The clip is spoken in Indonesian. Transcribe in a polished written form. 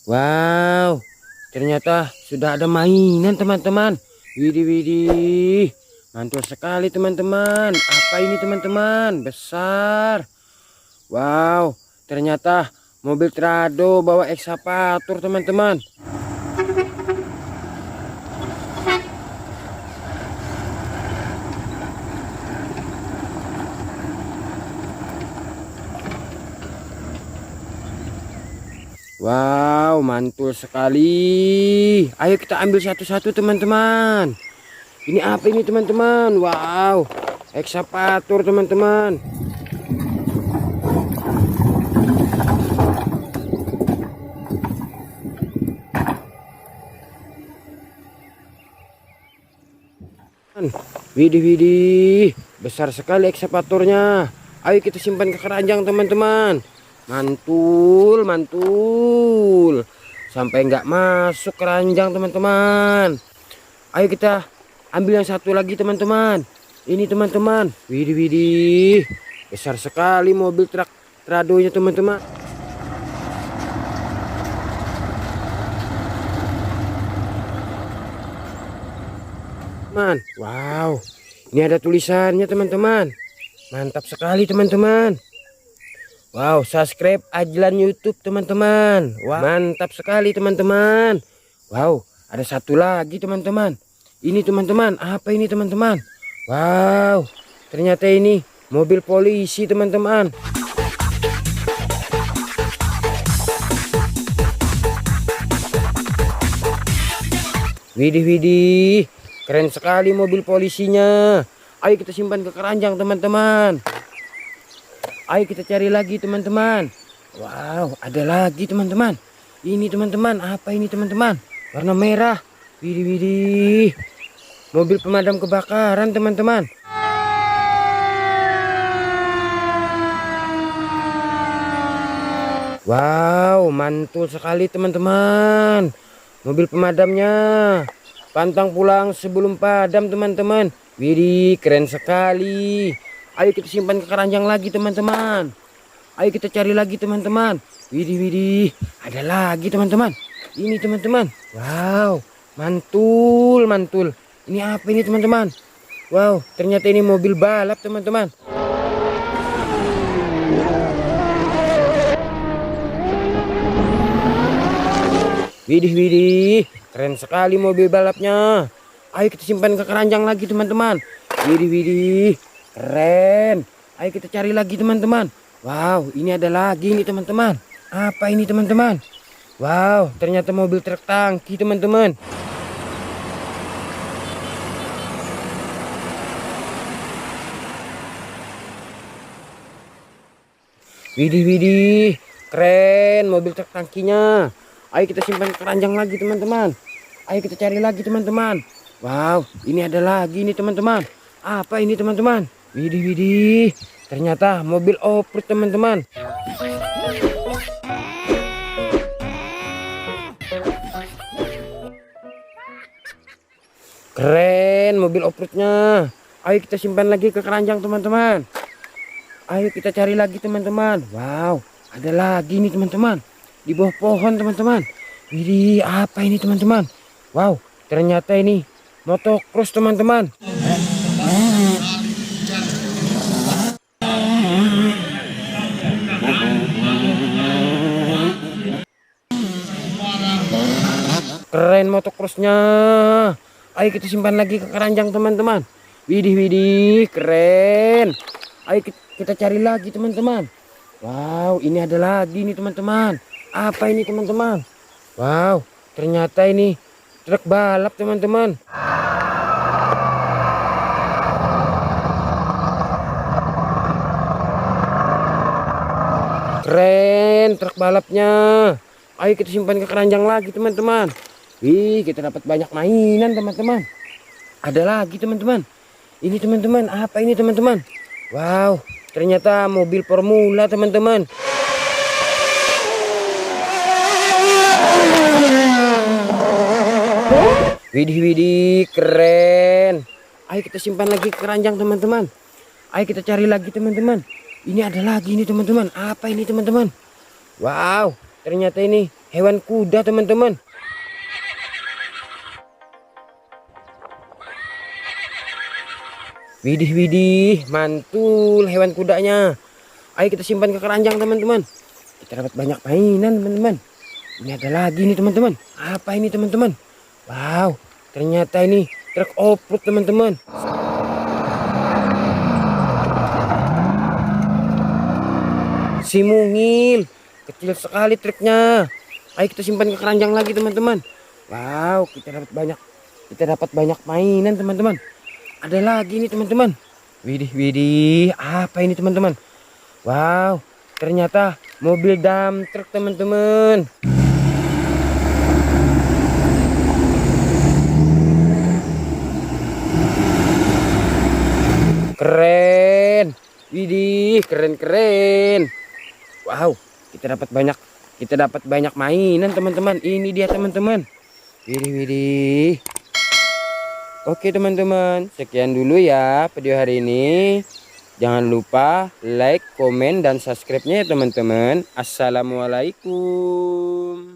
Wow, ternyata sudah ada mainan teman-teman. Widih, widih. Mantul sekali teman-teman. Apa ini teman-teman? Besar. Wow, ternyata mobil Trado bawa ekskavator teman-teman. Wow, mantul sekali. Ayo kita ambil satu-satu teman-teman. Ini apa ini teman-teman? Wow, ekskavator teman-teman. Widih, widih, besar sekali ekskavatornya. Ayo kita simpan ke keranjang teman-teman. Mantul, mantul, sampai nggak masuk keranjang teman-teman. Ayo kita ambil yang satu lagi teman-teman. Ini teman-teman, widih, widih, besar sekali mobil truk Tradonya teman-teman. Wow, ini ada tulisannya teman-teman. Mantap sekali teman-teman. Wow, subscribe Ajlan YouTube teman-teman. Wow, mantap sekali teman-teman. Wow, ada satu lagi teman-teman. Ini teman-teman, apa ini teman-teman? Wow, ternyata ini mobil polisi teman-teman. Widih, widih, keren sekali mobil polisinya. Ayo kita simpan ke keranjang teman-teman. Ayo kita cari lagi teman-teman. Wow, ada lagi teman-teman. Ini teman-teman, apa ini teman-teman? Warna merah. Widih, widih, mobil pemadam kebakaran teman-teman. Wow, mantul sekali teman-teman. Mobil pemadamnya pantang pulang sebelum padam teman-teman. Widih, keren sekali. Ayo kita simpan ke keranjang lagi teman-teman. Ayo kita cari lagi teman-teman. Widih, widih, ada lagi teman-teman. Ini teman-teman. Wow, mantul, mantul. Ini apa ini teman-teman? Wow, ternyata ini mobil balap teman-teman. Widih, widih, keren sekali mobil balapnya. Ayo kita simpan ke keranjang lagi teman-teman. Widih, widih, keren. Ayo kita cari lagi teman-teman. Wow, ini ada lagi nih teman-teman. Apa ini teman-teman? Wow, ternyata mobil truk tangki teman-teman. Widih, widih, keren mobil truk tangkinya. Ayo kita simpan ke keranjang lagi teman-teman. Ayo kita cari lagi teman-teman. Wow, ini ada lagi nih teman-teman. Apa ini teman-teman? Widih, widih, ternyata mobil off-road teman-teman. Keren mobil off-roadnya. Ayo kita simpan lagi ke keranjang teman-teman. Ayo kita cari lagi teman-teman. Wow, ada lagi nih teman-teman. Di bawah pohon teman-teman. Widih, apa ini teman-teman? Wow, ternyata ini motocross teman-teman. Keren motocrossnya. Ayo kita simpan lagi ke keranjang teman-teman. Widih, widih, keren. Ayo kita cari lagi teman-teman. Wow, ini ada lagi nih teman-teman. Apa ini teman-teman? Wow, ternyata ini truk balap teman-teman. Keren truk balapnya. Ayo kita simpan ke keranjang lagi teman-teman. Wih, kita dapat banyak mainan teman-teman. Ada lagi teman-teman. Ini teman-teman, apa ini teman-teman? Wow, ternyata mobil formula teman-teman. Widih, widih, keren. Ayo kita simpan lagi ke keranjang teman-teman. Ayo kita cari lagi teman-teman. Ini ada lagi nih teman-teman. Apa ini teman-teman? Wow, ternyata ini hewan kuda teman-teman. Widih widih, mantul hewan kudanya. Ayo kita simpan ke keranjang teman-teman. Kita dapat banyak mainan teman-teman. Ini ada lagi nih teman-teman. Apa ini teman-teman? Wow, ternyata ini truk off-road teman-teman. Si mungil, kecil sekali truknya. Ayo kita simpan ke keranjang lagi teman-teman. Wow, kita dapat banyak mainan teman-teman. Ada lagi nih teman-teman. Widih widih, apa ini teman-teman? Wow, ternyata mobil dump truck teman-teman. Keren. Widih, keren-keren. Wow, kita dapat banyak mainan teman-teman. Ini dia teman-teman. Widih widih. Oke teman-teman, sekian dulu ya video hari ini. Jangan lupa like, komen, dan subscribe-nya ya teman-teman. Assalamualaikum.